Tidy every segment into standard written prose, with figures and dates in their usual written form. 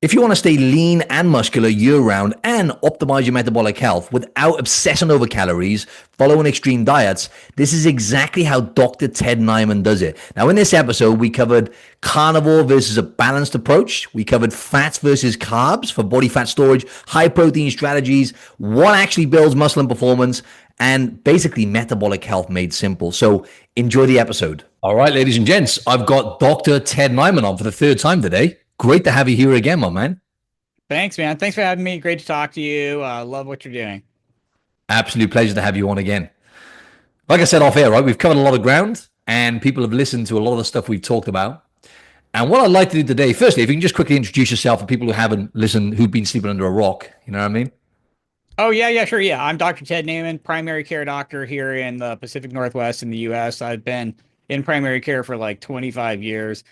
If you want to stay lean and muscular year round and optimize your metabolic health without obsessing over calories, following extreme diets, this is exactly how Dr. Ted Naiman does it. Now, in this episode, we covered carnivore versus a balanced approach. We covered fats versus carbs for body fat storage, high protein strategies, what actually builds muscle and performance, and basically metabolic health made simple. So enjoy the episode. All right, ladies and gents, I've got Dr. Ted Naiman on for the third time today. Great to have you here again, my man. Thanks, man. Thanks for having me. Great to talk to you. Love what you're doing. Absolute pleasure to have you on again. Like I said off air, right? We've covered a lot of ground and people have listened to a lot of the stuff we've talked about. And what I'd like to do today, firstly, if you can just quickly introduce yourself for people who haven't listened, who've been sleeping under a rock, you know what I mean? Oh, yeah, sure. Yeah. I'm Dr. Ted Naiman, primary care doctor here in the Pacific Northwest in the US. I've been in primary care for like 25 years.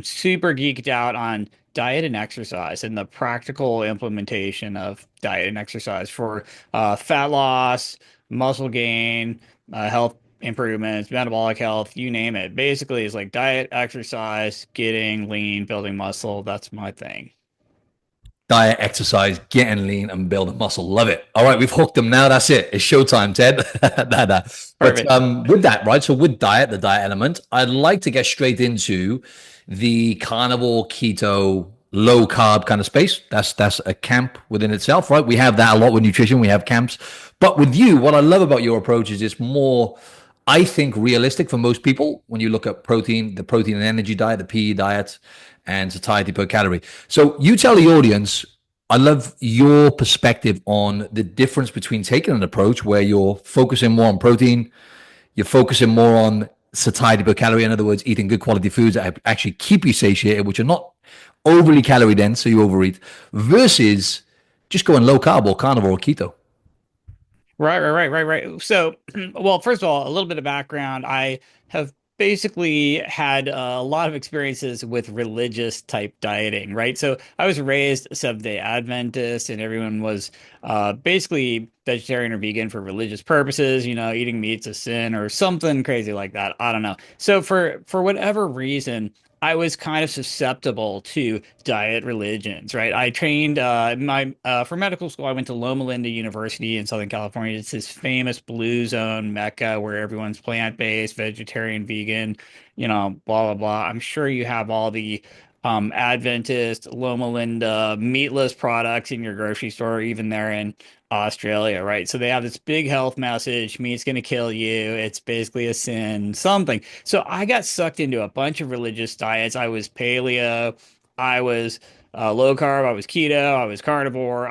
Super geeked out on diet and exercise and the practical implementation of diet and exercise for fat loss, muscle gain, health improvements, metabolic health, you name it. Basically, it's like diet, exercise, getting lean, building muscle. That's my thing. Diet, exercise, getting lean, and building muscle. Love it. All right, we've hooked them now. That's it. It's showtime, Ted. Nah, nah. But Perfect. with that, right? So with diet, the diet element, I'd like to get straight into the carnivore, keto, low carb kind of space. That's a camp within itself, right? We have that a lot with nutrition. We have camps, but with you, what I love about your approach is it's more, I think, realistic for most people when you look at protein, the protein and energy diet, the PE diet, and satiety per calorie. So you tell the audience, I love your perspective on the difference between taking an approach where you're focusing more on protein, you're focusing more on satiety per calorie. In other words, eating good quality foods that actually keep you satiated, which are not overly calorie dense, so you overeat, versus just going low carb or carnivore or keto. Right. So, well, first of all, a little bit of background. I have basically had a lot of experiences with religious type dieting, right? So I was raised Seventh-day Adventist, and everyone was basically vegetarian or vegan for religious purposes. You know, eating meat's a sin or something crazy like that. I don't know. So for whatever reason, I was kind of susceptible to diet religions, right? I trained my for medical school. I went to Loma Linda University in Southern California. It's this famous blue zone mecca where everyone's plant-based, vegetarian, vegan, blah blah blah. I'm sure you have all the Adventist, Loma Linda meatless products in your grocery store, even there in Australia, right? So they have this big health message, meat's going to kill you. It's basically a sin, something. So I got sucked into a bunch of religious diets. I was paleo, I was low carb, I was keto, I was carnivore.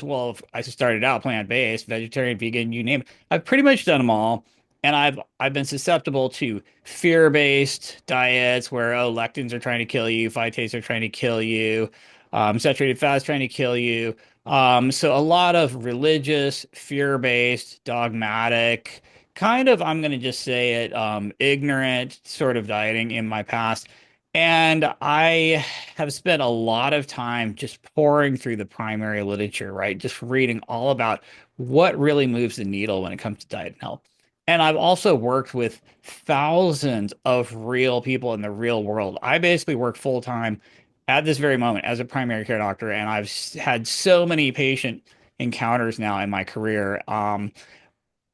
Well, I started out plant-based, vegetarian, vegan, you name it. I've pretty much done them all. And I've been susceptible to fear-based diets where, oh, lectins are trying to kill you, phytates are trying to kill you, saturated fats trying to kill you. So a lot of religious, fear-based, dogmatic, kind of, I'm going to just say it, ignorant sort of dieting in my past. And I have spent a lot of time just pouring through the primary literature, right? Just reading all about what really moves the needle when it comes to diet and health. And I've also worked with thousands of real people in the real world. I basically work full time at this very moment as a primary care doctor, and had so many patient encounters now in my career.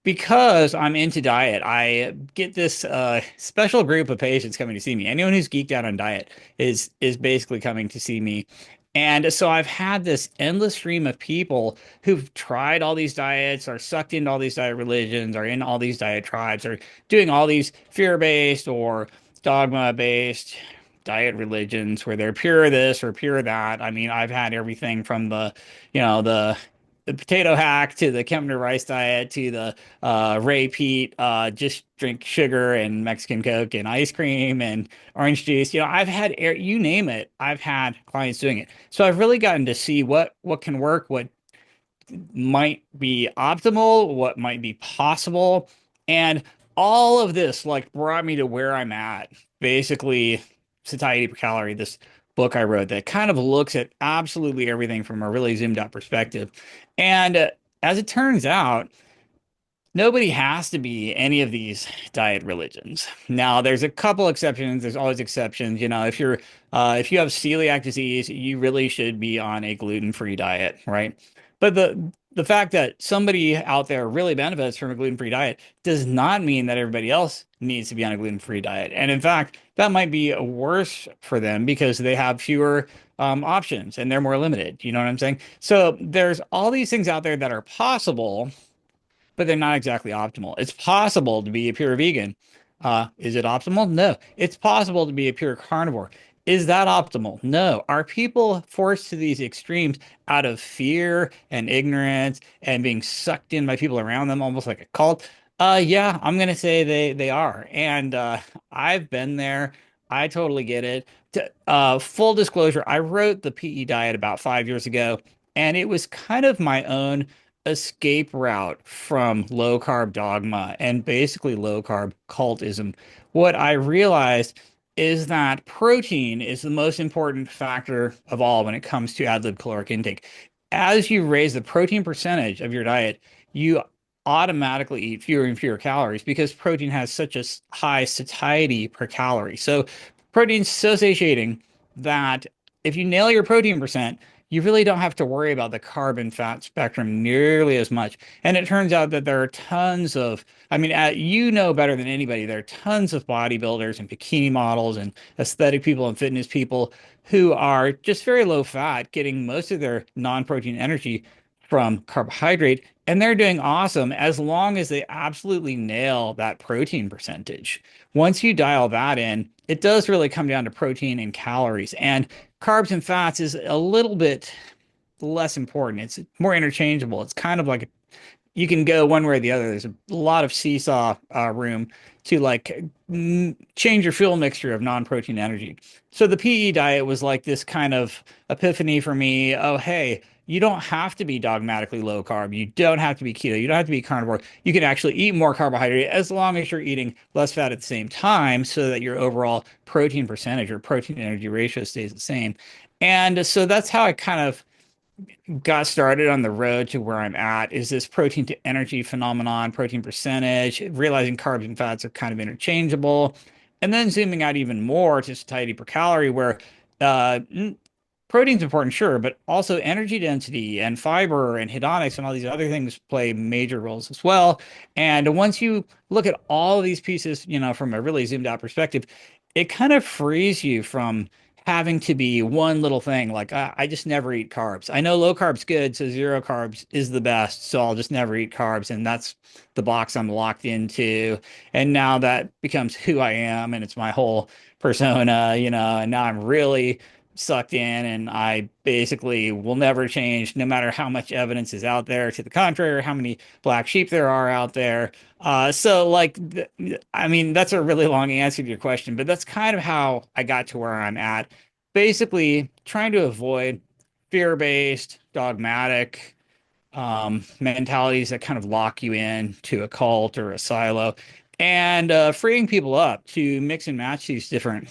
Because I'm into diet, I get this special group of patients coming to see me. Anyone who's geeked out on diet is basically coming to see me. And so I've had this endless stream of people who've tried all these diets, are sucked into all these diet religions, are in all these diet tribes, are doing all these fear-based or dogma-based diet religions where they're pure this or pure that. I mean, I've had everything from you know, the the potato hack to the Kempner rice diet to the Ray Peat, just drink sugar and Mexican Coke and ice cream and orange juice. I've had you name it. I've had clients doing it. So I've really gotten to see what can work, what might be optimal, what might be possible. And all of this like brought me to where I'm at. Basically, Satiety per Calorie, this book I wrote that kind of looks at absolutely everything from a really zoomed out perspective. And as it turns out, nobody has to be any of these diet religions. Now, there's a couple exceptions. There's always exceptions. If you have celiac disease, you really should be on a gluten-free diet, right? But the fact that somebody out there really benefits from a gluten-free diet does not mean that everybody else needs to be on a gluten-free diet. And in fact, that might be worse for them because they have fewer options and they're more limited. You know what I'm saying? So there's all these things out there that are possible, but they're not exactly optimal. It's possible to be a pure vegan. Is it optimal? No. It's possible to be a pure carnivore. Is that optimal? No. Are people forced to these extremes out of fear and ignorance and being sucked in by people around them, almost like a cult? Yeah, I'm gonna say they are. And I've been there. I totally get it. Full disclosure, I wrote the PE diet about 5 years ago, and it was kind of my own escape route from low carb dogma and basically low carb cultism. What I realized is that protein is the most important factor of all when it comes to ad lib caloric intake. As you raise the protein percentage of your diet, you automatically eat fewer and fewer calories because protein has such a high satiety per calorie. So protein's so satiating that if you nail your protein percent, you really don't have to worry about the carb and fat spectrum nearly as much. And it turns out that there are tons of, I mean, you know better than anybody, there are tons of bodybuilders and bikini models and aesthetic people and fitness people who are just very low fat, getting most of their non-protein energy from carbohydrate. And they're doing awesome as long as they absolutely nail that protein percentage. Once you dial that in, it does really come down to protein and calories. And carbs and fats is a little bit less important. It's more interchangeable. It's kind of like you can go one way or the other. There's a lot of seesaw room to like change your fuel mixture of non-protein energy. So the PE diet was like this kind of epiphany for me. Oh, hey, you don't have to be dogmatically low carb. You don't have to be keto. You don't have to be carnivore. You can actually eat more carbohydrate as long as you're eating less fat at the same time so that your overall protein percentage or protein energy ratio stays the same. And so that's how I kind of got started on the road to where I'm at is this protein to energy phenomenon, protein percentage, realizing carbs and fats are kind of interchangeable, and then zooming out even more to satiety per calorie, where uh, protein's important, sure, but also energy density and fiber and hedonics and all these other things play major roles as well. And once you look at all of these pieces, from a really zoomed out perspective, it kind of frees you from having to be one little thing. Like I just never eat carbs. I know low carb's good, so zero carbs is the best. So I'll just never eat carbs, and that's the box I'm locked into. And now that becomes who I am, and it's my whole persona, and now I'm really sucked in, and I basically will never change, no matter how much evidence is out there to the contrary, or how many black sheep there are out there. So like, I mean, that's a really long answer to your question, but that's kind of how I got to where I'm at. Basically, trying to avoid fear-based, dogmatic mentalities that kind of lock you in to a cult or a silo, and freeing people up to mix and match these different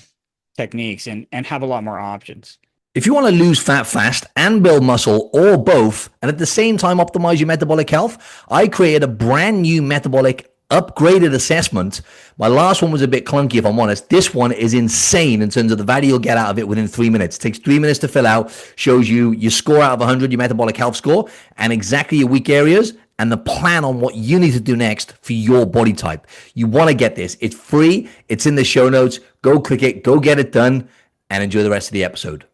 techniques and have a lot more options. If you want to lose fat fast and build muscle or both, and at the same time optimize your metabolic health, I created a brand new metabolic upgraded assessment. My last one was a bit clunky, if I'm honest. This one is insane in terms of the value you'll get out of it within 3 minutes. It takes 3 minutes to fill out, shows you your score out of 100, your metabolic health score, and exactly your weak areas and the plan on what you need to do next for your body type. You want to get this. It's free. It's in the show notes. Go click it. Go get it done and enjoy the rest of the episode.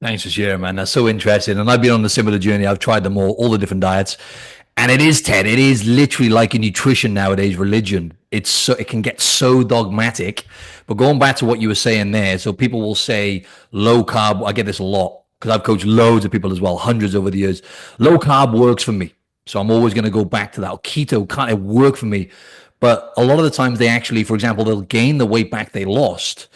Thanks for sharing, man. That's so interesting. And I've been on a similar journey. I've tried them all the different diets. And it is, Ted, it is literally like a nutrition nowadays, religion. It can get so dogmatic. But going back to what you were saying there, so people will say low carb. I get this a lot because I've coached loads of people as well, hundreds over the years. Low carb works for me. So I'm always going to go back to that. Keto can't work for me. But a lot of the times they actually, for example, they'll gain the weight back they lost.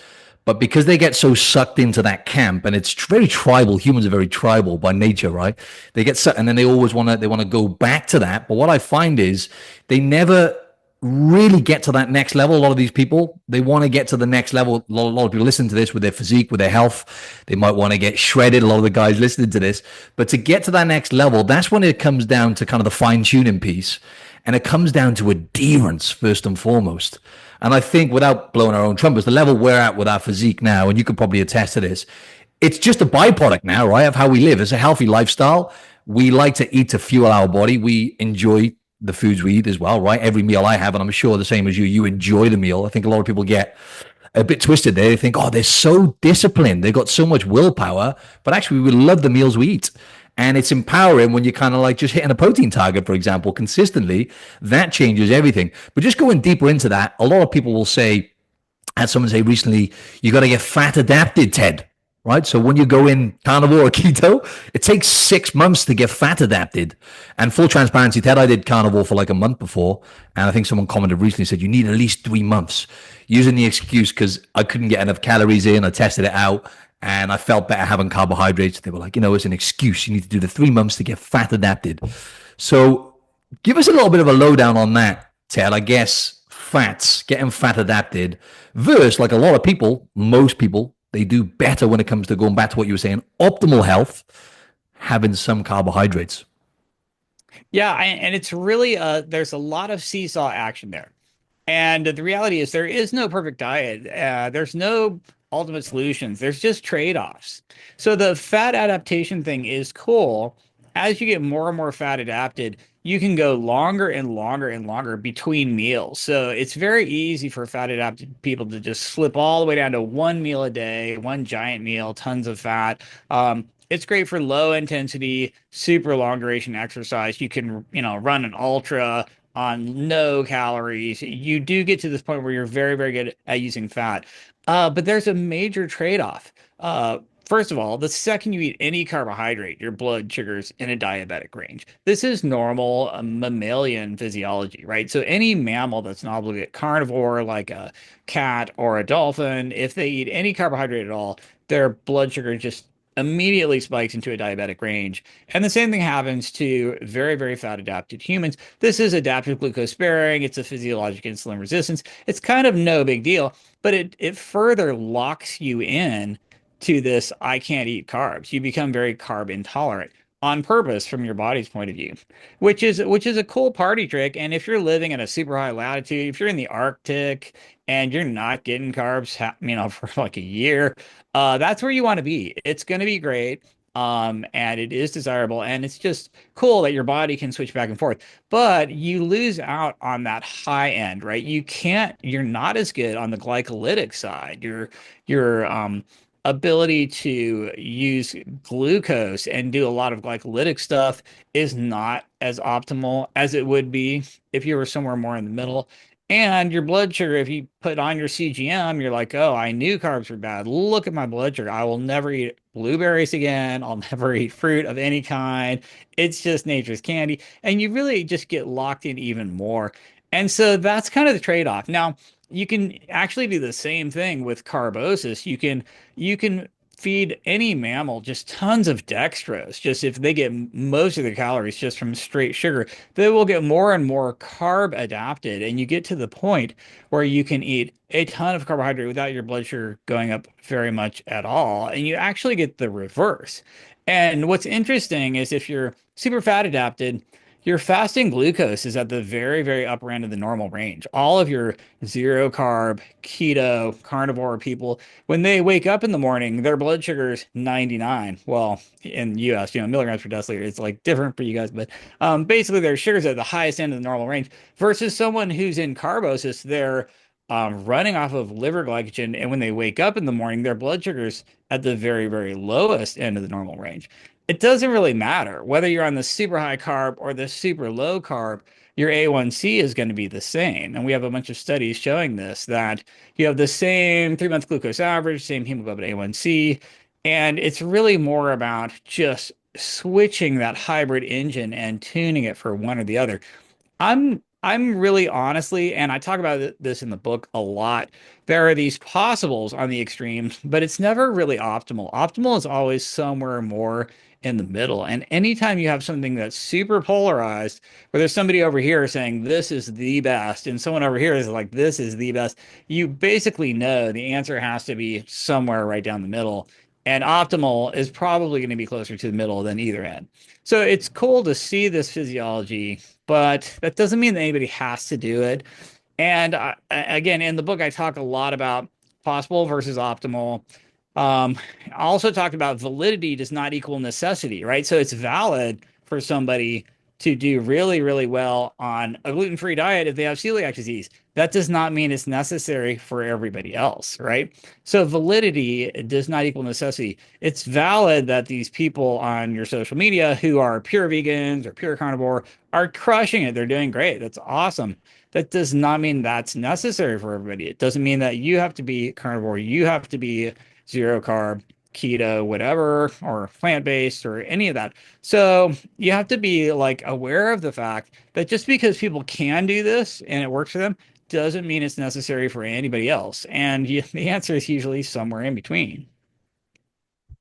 But because they get so sucked into that camp, and it's very tribal, humans are very tribal by nature, right? They get sucked, and then they always want to go back to that. But what I find is they never really get to that next level. A lot of these people, they want to get to the next level. A lot of people listen to this with their physique, with their health. They might want to get shredded. A lot of the guys listening to this, but to get to that next level, that's when it comes down to kind of the fine tuning piece. And it comes down to adherence first and foremost. And I think without blowing our own trumpets, the level we're at with our physique now, and you could probably attest to this, it's just a byproduct now, right, of how we live. It's a healthy lifestyle. We like to eat to fuel our body. We enjoy the foods we eat as well, right? Every meal I have, and I'm sure the same as you enjoy the meal. I think a lot of people get a bit twisted there. They think, oh, they're so disciplined. They've got so much willpower, but actually we love the meals we eat. And it's empowering when you're kind of like just hitting a protein target, for example, consistently. That changes everything. But just going deeper into that, a lot of people will say, I had someone say recently, you got to get fat adapted, Ted. Right. So when you go in carnivore or keto, it takes 6 months to get fat adapted. And full transparency, Ted, I did carnivore for like a month before. And I think someone commented recently, said, you need at least 3 months, using the excuse because I couldn't get enough calories in. I tested it out and I felt better having carbohydrates. They were like, it's an excuse. You need to do the 3 months to get fat adapted. So give us a little bit of a lowdown on that, Ted. I guess fats, getting fat adapted versus like a lot of people, most people, they do better when it comes to going back to what you were saying, optimal health, having some carbohydrates. Yeah, and it's really there's a lot of seesaw action there. And the reality is there is no perfect diet. There's no ultimate solutions. There's just trade-offs. So the fat adaptation thing is cool. As you get more and more fat adapted, you can go longer and longer and longer between meals. So it's very easy for fat adapted people to just slip all the way down to one meal a day, one giant meal, tons of fat. It's great for low intensity, super long duration exercise. You can, run an ultra on no calories. You do get to this point where you're very, very good at using fat. But there's a major trade-off. First of all, the second you eat any carbohydrate, your blood sugar's in a diabetic range. This is normal mammalian physiology, right? So any mammal that's an obligate carnivore, like a cat or a dolphin, if they eat any carbohydrate at all, their blood sugar just immediately spikes into a diabetic range. And the same thing happens to very, very fat adapted humans. This is adaptive glucose sparing. It's a physiologic insulin resistance. It's kind of no big deal, but it further locks you in to this, I can't eat carbs. You become very carb intolerant on purpose from your body's point of view, which is a cool party trick. And if you're living at a super high latitude, if you're in the Arctic and you're not getting carbs, for like a year, that's where you want to be. It's going to be great. And it is desirable, and it's just cool that your body can switch back and forth. But you lose out on that high end, right? You're not as good on the glycolytic side. Your ability to use glucose and do a lot of glycolytic stuff is not as optimal as it would be if you were somewhere more in the middle. And your blood sugar, if you put on your CGM, you're like, oh, I knew carbs were bad. Look at my blood sugar. I will never eat blueberries again. I'll never eat fruit of any kind. It's just nature's candy. And you really just get locked in even more. And so that's kind of the trade-off. Now, you can actually do the same thing with carbosis. You can feed any mammal just tons of dextrose. Just if they get most of their calories just from straight sugar, they will get more and more carb adapted. And you get to the point where you can eat a ton of carbohydrate without your blood sugar going up very much at all. And you actually get the reverse. And what's interesting is if you're super fat adapted, your fasting glucose is at the very, very upper end of the normal range. All of your zero carb, keto, carnivore people, when they wake up in the morning, their blood sugar is 99. Well, in the US, milligrams per deciliter, it's like different for you guys, but basically their sugar's at the highest end of the normal range versus someone who's in carbosis, they're running off of liver glycogen. And when they wake up in the morning, their blood sugar's at the very, very lowest end of the normal range. It doesn't really matter whether you're on the super high carb or the super low carb, your A1C is going to be the same. And we have a bunch of studies showing this, that you have the same 3 month glucose average, same hemoglobin A1C. And it's really more about just switching that hybrid engine and tuning it for one or the other. I'm really honestly, and I talk about this in the book a lot. There are these possibles on the extremes, but it's never really optimal. Optimal is always somewhere more in the middle. And anytime you have something that's super polarized, where there's somebody over here saying this is the best, and someone over here is like this is the best, you basically know the answer has to be somewhere right down the middle. And optimal is probably going to be closer to the middle than either end. So it's cool to see this physiology, but that doesn't mean that anybody has to do it. And again, in the book, I talk a lot about possible versus optimal. I also talked about validity does not equal necessity, right? So it's valid for somebody to do really, really well on a gluten-free diet if they have celiac disease. That does not mean it's necessary for everybody else, right? So validity does not equal necessity. It's valid that these people on your social media who are pure vegans or pure carnivore are crushing it. They're doing great. That's awesome. That does not mean that's necessary for everybody. It doesn't mean that you have to be carnivore, you have to be zero carb, keto, whatever, or plant-based or any of that. So you have to be like aware of the fact that just because people can do this and it works for them doesn't mean it's necessary for anybody else. And the answer is usually somewhere in between.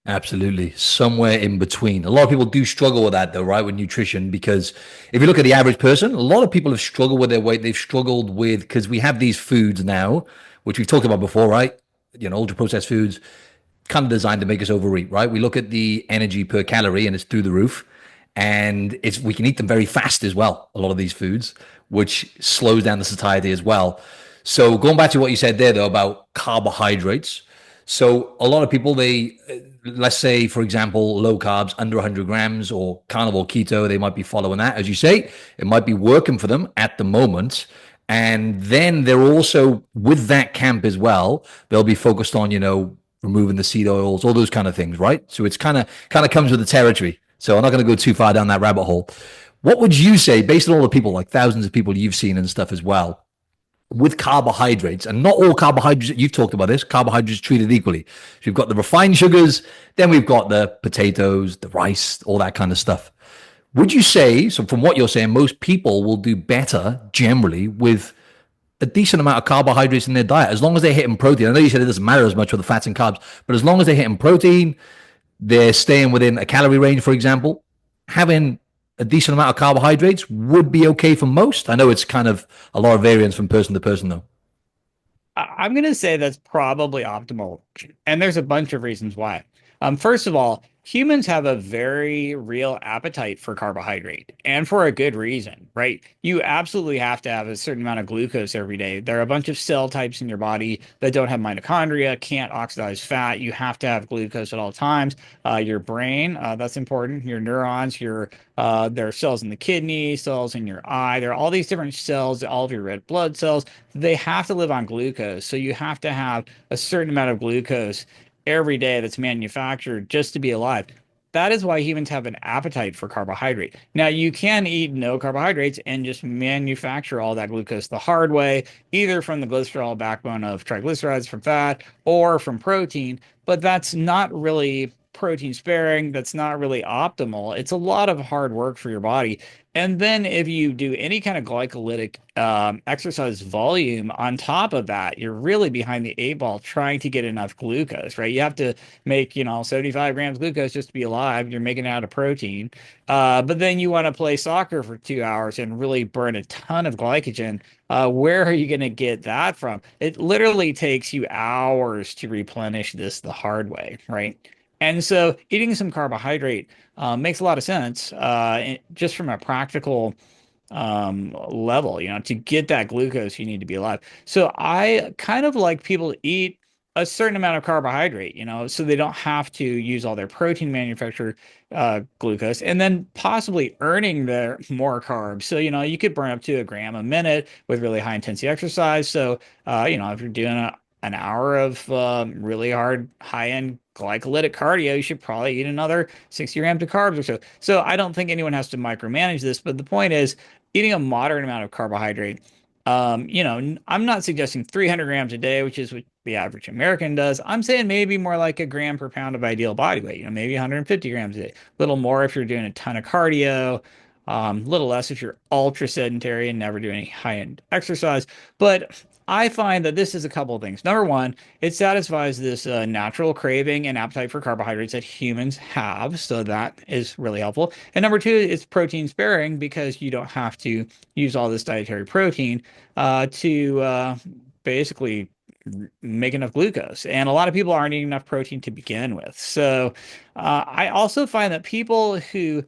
Absolutely. Somewhere in between. A lot of people do struggle with that, though, right? With nutrition, because if you look at the average person, a lot of people have struggled with their weight. They've struggled with, because we have these foods now, which we've talked about before, right? Ultra processed foods kind of designed to make us overeat, right? We look at the energy per calorie and it's through the roof. And we can eat them very fast as well, a lot of these foods, which slows down the satiety as well. So going back to what you said there, though, about carbohydrates. So a lot of people, let's say, for example, low carbs, under 100 grams, or carnivore keto, they might be following that. As you say, it might be working for them at the moment. And then they're also with that camp as well. They'll be focused on, removing the seed oils, all those kind of things, right? So it's kind of comes with the territory. So I'm not going to go too far down that rabbit hole. What would you say, based on all the people, like thousands of people you've seen and stuff as well, with carbohydrates, and not all carbohydrates, you've talked about this, carbohydrates treated equally. So we've got the refined sugars, then we've got the potatoes, the rice, all that kind of stuff. Would you say, so from what you're saying, most people will do better generally with a decent amount of carbohydrates in their diet, as long as they're hitting protein? I know you said it doesn't matter as much with the fats and carbs, but as long as they're hitting protein, they're staying within a calorie range, for example, having a decent amount of carbohydrates would be okay for most. I know it's kind of a lot of variance from person to person, though. I'm going to say that's probably optimal. And there's a bunch of reasons why. First of all, humans have a very real appetite for carbohydrate and for a good reason, right? You absolutely have to have a certain amount of glucose every day. There are a bunch of cell types in your body that don't have mitochondria, can't oxidize fat. You have to have glucose at all times. Your brain, that's important. Your neurons, there are cells in the kidney, cells in your eye. There are all these different cells, all of your red blood cells. They have to live on glucose. So you have to have a certain amount of glucose every day that's manufactured just to be alive. That is why humans have an appetite for carbohydrate. Now, you can eat no carbohydrates and just manufacture all that glucose the hard way, either from the glycerol backbone of triglycerides from fat or from protein, but that's not really protein sparing. That's not really optimal. It's a lot of hard work for your body. And then if you do any kind of glycolytic exercise volume on top of that, you're really behind the eight ball trying to get enough glucose, right? You have to make, 75 grams glucose just to be alive. You're making it out of protein. But then you want to play soccer for 2 hours and really burn a ton of glycogen. Where are you going to get that from? It literally takes you hours to replenish this the hard way, right? And so eating some carbohydrate makes a lot of sense just from a practical level. To get that glucose, you need to be alive. So I kind of like people to eat a certain amount of carbohydrate, so they don't have to use all their protein manufactured glucose, and then possibly earning their more carbs. So, you could burn up to a gram a minute with really high intensity exercise. So, if you're doing an hour of really hard, high end glycolytic cardio, you should probably eat another 60 grams of carbs or so. So I don't think anyone has to micromanage this, but the point is eating a moderate amount of carbohydrate. I'm not suggesting 300 grams a day, which is what the average American does. I'm saying maybe more like a gram per pound of ideal body weight, maybe 150 grams a day, a little more if you're doing a ton of cardio, a little less if you're ultra sedentary and never do any high-end exercise. But I find that this is a couple of things. Number one, it satisfies this natural craving and appetite for carbohydrates that humans have. So that is really helpful. And number two, it's protein sparing because you don't have to use all this dietary protein to basically make enough glucose. And a lot of people aren't eating enough protein to begin with. So I also find that people who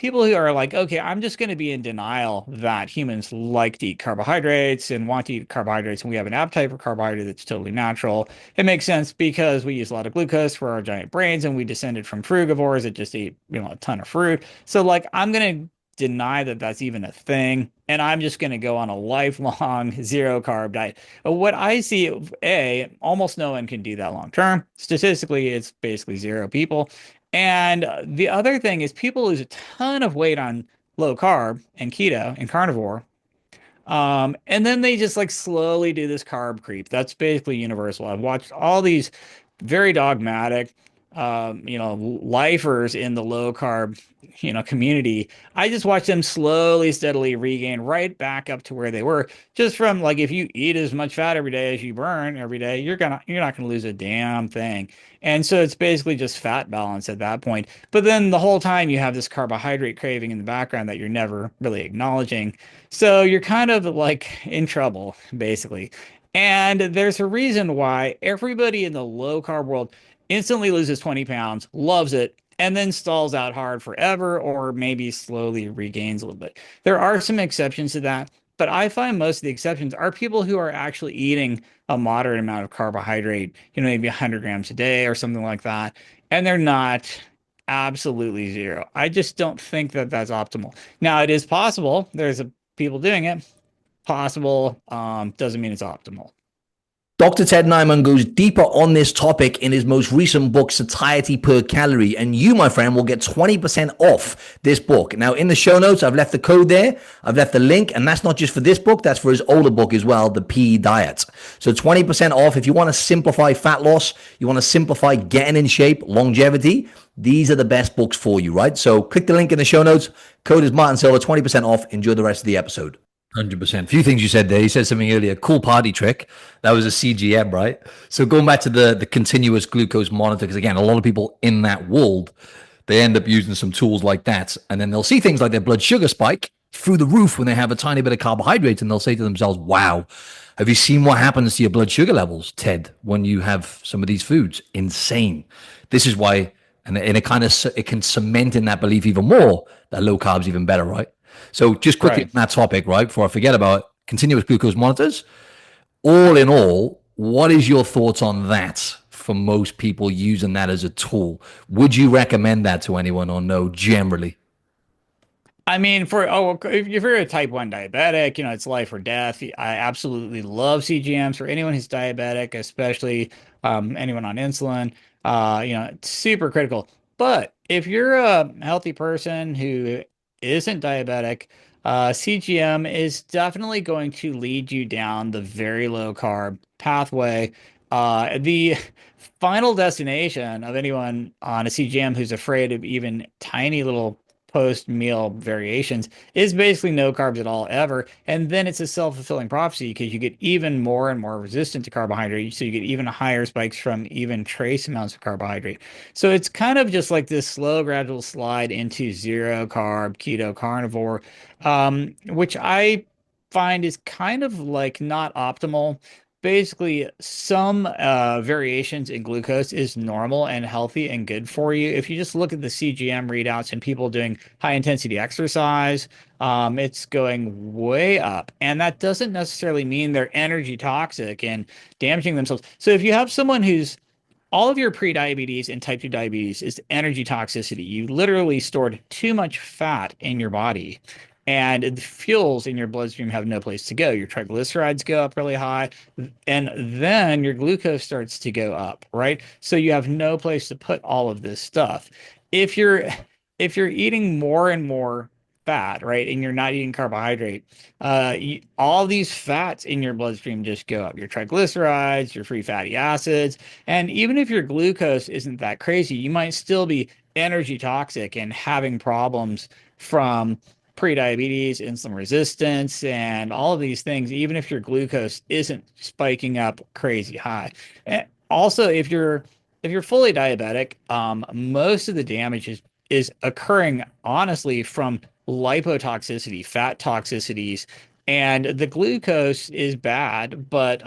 are like, okay, I'm just going to be in denial that humans like to eat carbohydrates and want to eat carbohydrates, and we have an appetite for carbohydrate that's totally natural. It makes sense because we use a lot of glucose for our giant brains, and we descended from frugivores that just eat, a ton of fruit. So, like, I'm going to deny that that's even a thing, and I'm just going to go on a lifelong zero carb diet. But what I see, almost no one can do that long term. Statistically, it's basically zero people. And the other thing is people lose a ton of weight on low carb and keto and carnivore. And then they just like slowly do this carb creep. That's basically universal. I've watched all these very dogmatic, lifers in the low carb, community. I just watch them slowly, steadily regain right back up to where they were. Just from like if you eat as much fat every day as you burn every day, you're not gonna lose a damn thing. And so it's basically just fat balance at that point. But then the whole time you have this carbohydrate craving in the background that you're never really acknowledging. So you're kind of like in trouble, basically. And there's a reason why everybody in the low carb world instantly loses 20 pounds, loves it, and then stalls out hard forever, or maybe slowly regains a little bit. There are some exceptions to that, but I find most of the exceptions are people who are actually eating a moderate amount of carbohydrate, maybe 100 grams a day or something like that, and they're not absolutely zero. I just don't think that that's optimal. Now, it is possible. People doing it. Possible, doesn't mean it's optimal. Dr. Ted Naiman goes deeper on this topic in his most recent book, Satiety per Calorie. And you, my friend, will get 20% off this book. Now, in the show notes, I've left the code there. I've left the link. And that's not just for this book, that's for his older book as well, The P Diet. So 20% off. If you want to simplify fat loss, you want to simplify getting in shape, longevity, these are the best books for you, right? So click the link in the show notes. Code is Martin Silver, 20% off. Enjoy the rest of the episode. 100%. Few things you said there. You said something earlier, cool party trick. That was a CGM, right? So going back to the continuous glucose monitor, because again, a lot of people in that world, they end up using some tools like that. And then they'll see things like their blood sugar spike through the roof when they have a tiny bit of carbohydrates. And they'll say to themselves, wow, have you seen what happens to your blood sugar levels, Ted, when you have some of these foods? Insane. This is why, and it can cement in that belief even more that low carb's even better, right? So just quickly Right. on that topic, right, before I forget about it, continuous glucose monitors, all in all, what is your thoughts on that for most people using that as a tool? Would you recommend that to anyone or no, generally? I mean, if you're a type 1 diabetic, it's life or death. I absolutely love CGMs for anyone who's diabetic, especially anyone on insulin. It's super critical. But if you're a healthy person who isn't diabetic, CGM is definitely going to lead you down the very low carb pathway. The final destination of anyone on a CGM who's afraid of even tiny little post-meal variations is basically no carbs at all ever. And then it's a self-fulfilling prophecy because you get even more and more resistant to carbohydrate. So you get even higher spikes from even trace amounts of carbohydrate. So it's kind of just like this slow, gradual slide into zero carb, keto, carnivore, which I find is kind of like not optimal. Basically, some variations in glucose is normal and healthy and good for you. If you just look at the CGM readouts and people doing high intensity exercise, it's going way up. And that doesn't necessarily mean they're energy toxic and damaging themselves. So if you have someone who's all of your pre-diabetes and type 2 diabetes is energy toxicity. You literally stored too much fat in your body, and the fuels in your bloodstream have no place to go. Your triglycerides go up really high, and then your glucose starts to go up, right? So you have no place to put all of this stuff. If you're if you're eating more and more fat, right, and you're not eating carbohydrate, all these fats in your bloodstream just go up. Your triglycerides, your free fatty acids, and even if your glucose isn't that crazy, you might still be energy toxic and having problems from pre-diabetes, insulin resistance, and all of these things, even if your glucose isn't spiking up crazy high. And also, if you're fully diabetic, most of the damage is occurring honestly from lipotoxicity, fat toxicities, and the glucose is bad, but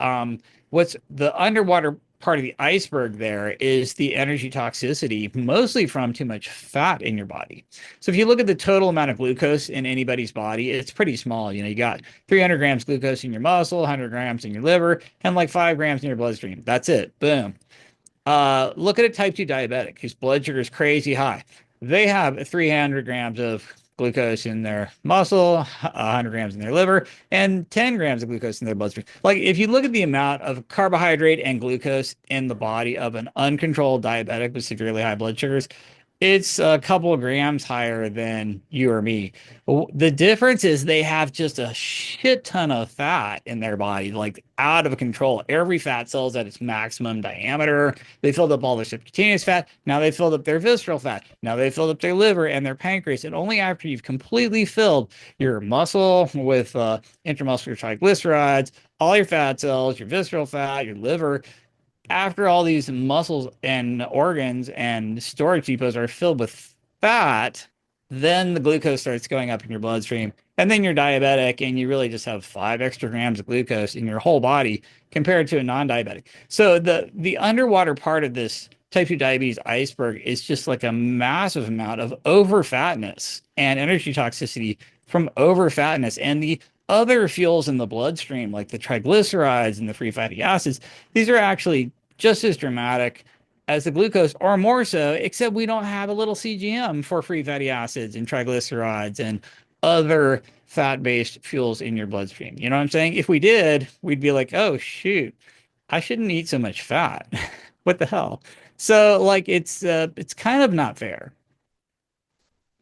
What's the underwater part of the iceberg there is the energy toxicity, mostly from too much fat in your body. So if you look at the total amount of glucose in anybody's body, it's pretty small. You got 300 grams glucose in your muscle, 100 grams in your liver, and like 5 grams in your bloodstream. That's it. Boom. Look at a type 2 diabetic whose blood sugar is crazy high. They have 300 grams of glucose in their muscle, 100 grams in their liver, and 10 grams of glucose in their bloodstream. Like, if you look at the amount of carbohydrate and glucose in the body of an uncontrolled diabetic with severely high blood sugars, it's a couple of grams higher than you or me. The difference is they have just a shit ton of fat in their body, like out of control. Every fat cell is at its maximum diameter. They filled up all their subcutaneous fat. Now they filled up their visceral fat. Now they filled up their liver and their pancreas. And only after you've completely filled your muscle with intramuscular triglycerides, all your fat cells, your visceral fat, your liver, after all these muscles and organs and storage depots are filled with fat, then the glucose starts going up in your bloodstream. And then you're diabetic and you really just have 5 extra grams of glucose in your whole body compared to a non-diabetic. So the underwater part of this type 2 diabetes iceberg is just like a massive amount of overfatness and energy toxicity from overfatness. And the other fuels in the bloodstream, like the triglycerides and the free fatty acids, these are actually just as dramatic as the glucose or more so, except we don't have a little CGM for free fatty acids and triglycerides and other fat-based fuels in your bloodstream. You know what I'm saying? If we did, we'd be like, oh, shoot, I shouldn't eat so much fat. What the hell? So like it's kind of not fair.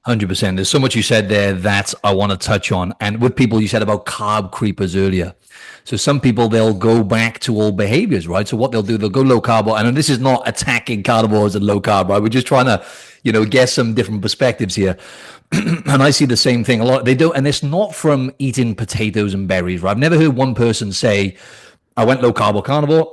100%. There's so much you said there that I want to touch on. And with people, you said about carb creepers earlier. So some people, they'll go back to old behaviors, right? So what they'll do, they'll go low carb. And this is not attacking carnivores and low carb, right? We're just trying to, get some different perspectives here. And I see the same thing a lot. They don't, and it's not from eating potatoes and berries, right? I've never heard one person say, I went low carb or carnivore.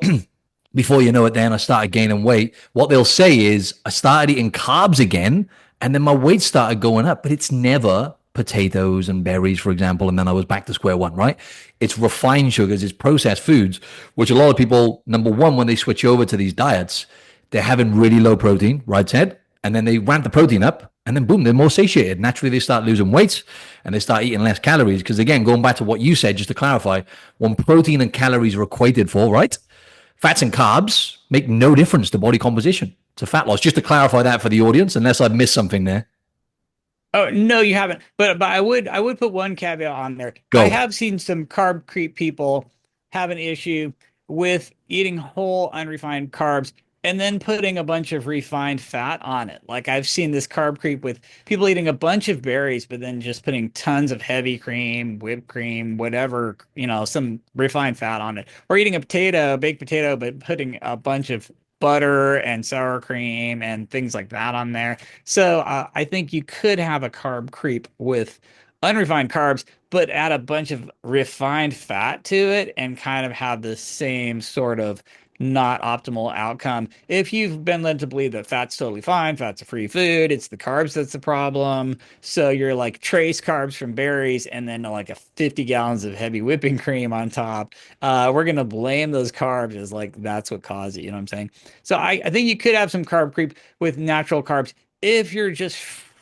Before you know it, then I started gaining weight. What they'll say is, I started eating carbs again, and then my weight started going up, but it's never potatoes and berries, for example, and then I was back to square one, right? It's refined sugars, it's processed foods, which a lot of people, number one, when they switch over to these diets, they're having really low protein, right, Ted? And then they ramp the protein up, and then boom, they're more satiated. Naturally, they start losing weight, and they start eating less calories. Because again, going back to what you said, just to clarify, when protein and calories are equated for, right? Fats and carbs make no difference to body composition, to fat loss. Just to clarify that for the audience, unless I've missed something there. Oh, no, you haven't. But I would put one caveat on there. I Go. have seen some carb creep people have an issue with eating whole unrefined carbs and then putting a bunch of refined fat on it. Like I've seen this carb creep with people eating a bunch of berries, but then just putting tons of heavy cream, whipped cream, whatever, some refined fat on it. Or eating a potato, a baked potato, but putting a bunch of butter and sour cream and things like that on there. So I think you could have a carb creep with unrefined carbs, but add a bunch of refined fat to it and kind of have the same sort of not optimal outcome. If you've been led to believe that fat's totally fine, fat's a free food, it's the carbs that's the problem. So you're like trace carbs from berries and then like a 50 gallons of heavy whipping cream on top. We're gonna blame those carbs as like that's what caused it. You know what I'm saying? So I think you could have some carb creep with natural carbs if you're just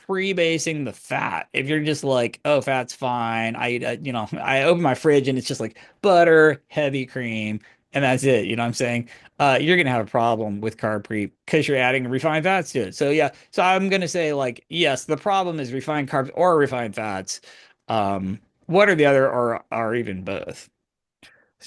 freebasing the fat. If you're just like, oh, fat's fine. I open my fridge and it's just like butter, heavy cream, and that's it. You know what I'm saying? You're gonna have a problem with carb creep because you're adding refined fats to it. So yeah, so I'm gonna say like, yes, the problem is refined carbs or refined fats. What are the other or even both?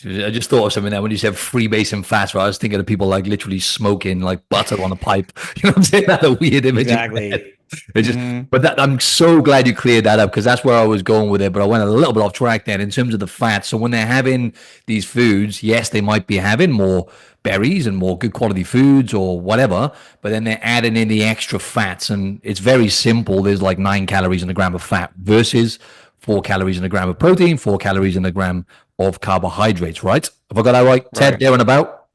I just thought of something there when you said freebasing fats, right? I was thinking of people like literally smoking like butter on a pipe. You know what I'm saying? That's a weird image in my head. Exactly. It just, Hmm. but that I'm so glad you cleared that up because that's where I was going with it. But I went a little bit off track there in terms of the fat. So when they're having these foods, yes, they might be having more berries and more good quality foods or whatever, but then they're adding in the extra fats. And it's very simple. There's like 9 calories in a gram of fat versus 4 calories in a gram of protein, 4 calories in a gram of carbohydrates, right? Have I got that right, Ted, Right. there and about?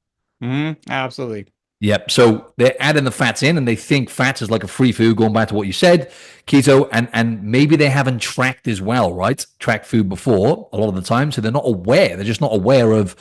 Hmm. Absolutely. Yep. So they're adding the fats in, and they think fats is like a free food. Going back to what you said, keto, and maybe they haven't tracked as well, right? Tracked food before a lot of the time, so they're not aware. They're just not aware of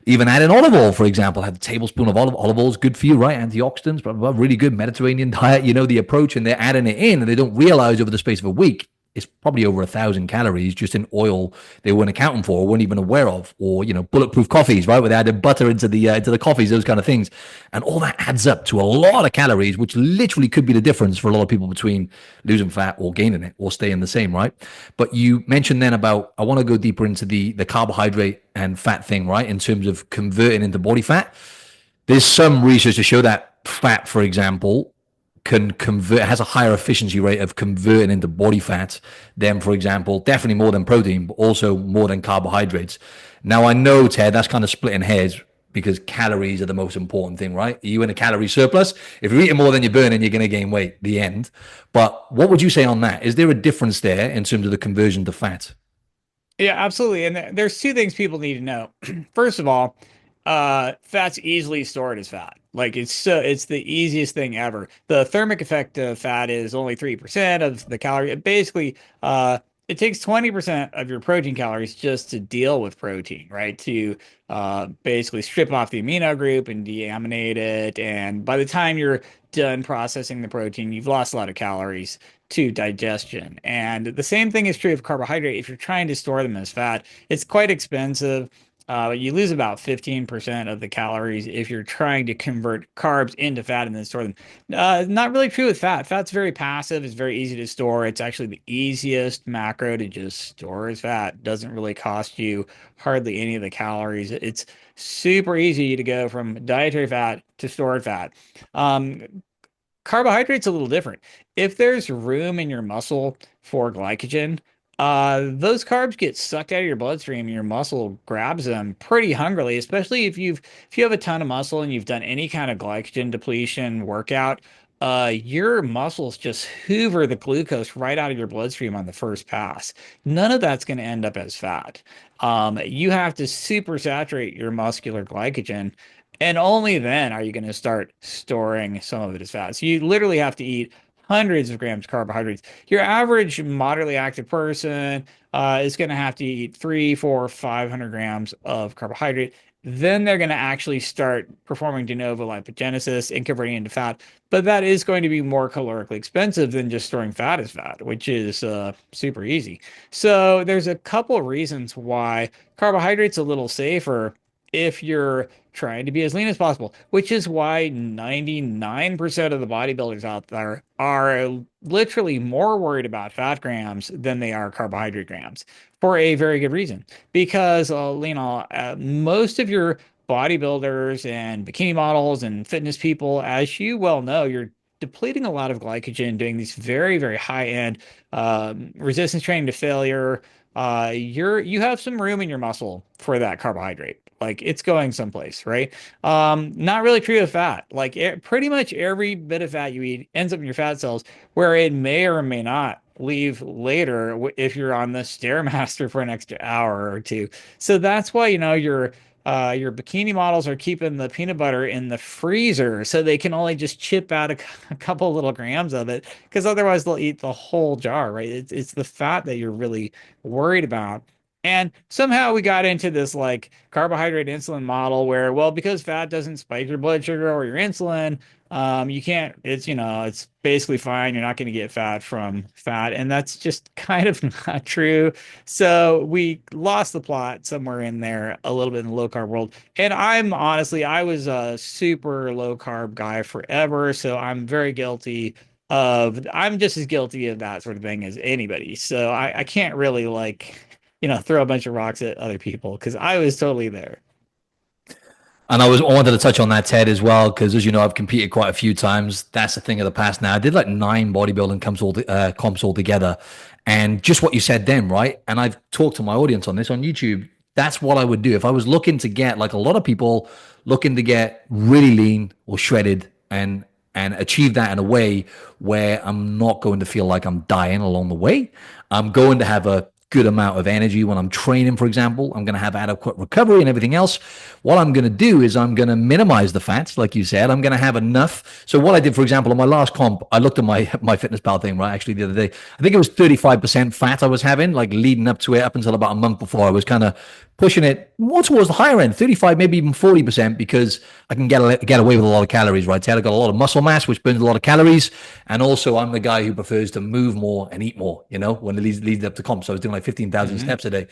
even adding olive oil, for example. Have a tablespoon of olive oil is good for you, right? Antioxidants, blah, blah, blah, really good Mediterranean diet. You know the approach, and they're adding it in, and they don't realize over the space of a week it's probably over 1,000 calories just in oil they weren't accounting for or weren't even aware of, or bulletproof coffees, right, where they added butter into the coffees, those kind of things, and all that adds up to a lot of calories, which literally could be the difference for a lot of people between losing fat or gaining it or staying the same, right? But you mentioned then about I want to go deeper into the carbohydrate and fat thing, right, in terms of converting into body fat. There's some research to show that fat, for example, can convert, has a higher efficiency rate of converting into body fat than, for example, definitely more than protein, but also more than carbohydrates. Now, I know, Ted, that's kind of splitting hairs because calories are the most important thing, right? Are you in a calorie surplus? If you're eating more than you're burning, you're going to gain weight, the end. But what would you say on that? Is there a difference there in terms of the conversion to fat? Yeah, absolutely. And there's two things people need to know. First of all, fat's easily stored as fat. Like it's the easiest thing ever. The thermic effect of fat is only 3% of the calorie. Basically, it takes 20% of your protein calories just to deal with protein, right? To basically strip off the amino group and deaminate it. And by the time you're done processing the protein, you've lost a lot of calories to digestion. And the same thing is true of carbohydrate. If you're trying to store them as fat, it's quite expensive. You lose about 15% of the calories if you're trying to convert carbs into fat and then store them. Not really true with fat. Fat's very passive. It's very easy to store. It's actually the easiest macro to just store as fat. Doesn't really cost you hardly any of the calories. It's super easy to go from dietary fat to stored fat. Um, Carbohydrates a little different. If there's room in your muscle for glycogen, those carbs get sucked out of your bloodstream and your muscle grabs them pretty hungrily, especially if you have a ton of muscle and you've done any kind of glycogen depletion workout, your muscles just hoover the glucose right out of your bloodstream on the first pass. None of that's going to end up as fat. You have to super saturate your muscular glycogen, and only then are you going to start storing some of it as fat. So you literally have to eat hundreds of grams of carbohydrates. Your average moderately active person is going to have to eat 500 grams of carbohydrate. Then they're going to actually start performing de novo lipogenesis and converting into fat. But that is going to be more calorically expensive than just storing fat as fat, which is super easy. So there's a couple reasons why carbohydrates a little safer if you're trying to be as lean as possible, which is why 99% of the bodybuilders out there are literally more worried about fat grams than they are carbohydrate grams for a very good reason. Because, most of your bodybuilders and bikini models and fitness people, as you well know, you're depleting a lot of glycogen doing these very, very high end resistance training to failure. You have some room in your muscle for that carbohydrate. Like it's going someplace, right? Not really true of fat. Like pretty much every bit of fat you eat ends up in your fat cells, where it may or may not leave later if you're on the Stairmaster for an extra hour or two. So that's why, your bikini models are keeping the peanut butter in the freezer so they can only just chip out a couple little grams of it, because otherwise they'll eat the whole jar, right? It's the fat that you're really worried about. And somehow we got into this like carbohydrate insulin model where, well, because fat doesn't spike your blood sugar or your insulin, you can't, it's basically fine. You're not going to get fat from fat. And that's just kind of not true. So we lost the plot somewhere in there a little bit in the low carb world. And I was a super low carb guy forever. So I'm just as guilty of that sort of thing as anybody. So I can't really throw a bunch of rocks at other people because I was totally there. And I wanted to touch on that, Ted, as well, because as you know, I've competed quite a few times. That's a thing of the past now. I did like 9 bodybuilding comps all together, and just what you said then, right? And I've talked to my audience on this on YouTube. That's what I would do if I was looking to get, like a lot of people looking to get really lean or shredded and achieve that in a way where I'm not going to feel like I'm dying along the way. I'm going to have a good amount of energy when I'm training, for example. I'm going to have adequate recovery and everything else. What I'm going to do is I'm going to minimize the fats, like you said. I'm going to have enough. So what I did, for example, on my last comp, I looked at my fitness pal thing, right? Actually, the other day, I think it was 35% fat I was having, like leading up to it, up until about a month before. I was kind of pushing it more towards the higher end, 35, maybe even 40%, because I can get away with a lot of calories, right? Ted, I got a lot of muscle mass, which burns a lot of calories. And also, I'm the guy who prefers to move more and eat more, when it leads up to comp. So I was doing like 15,000 Hmm. steps a day.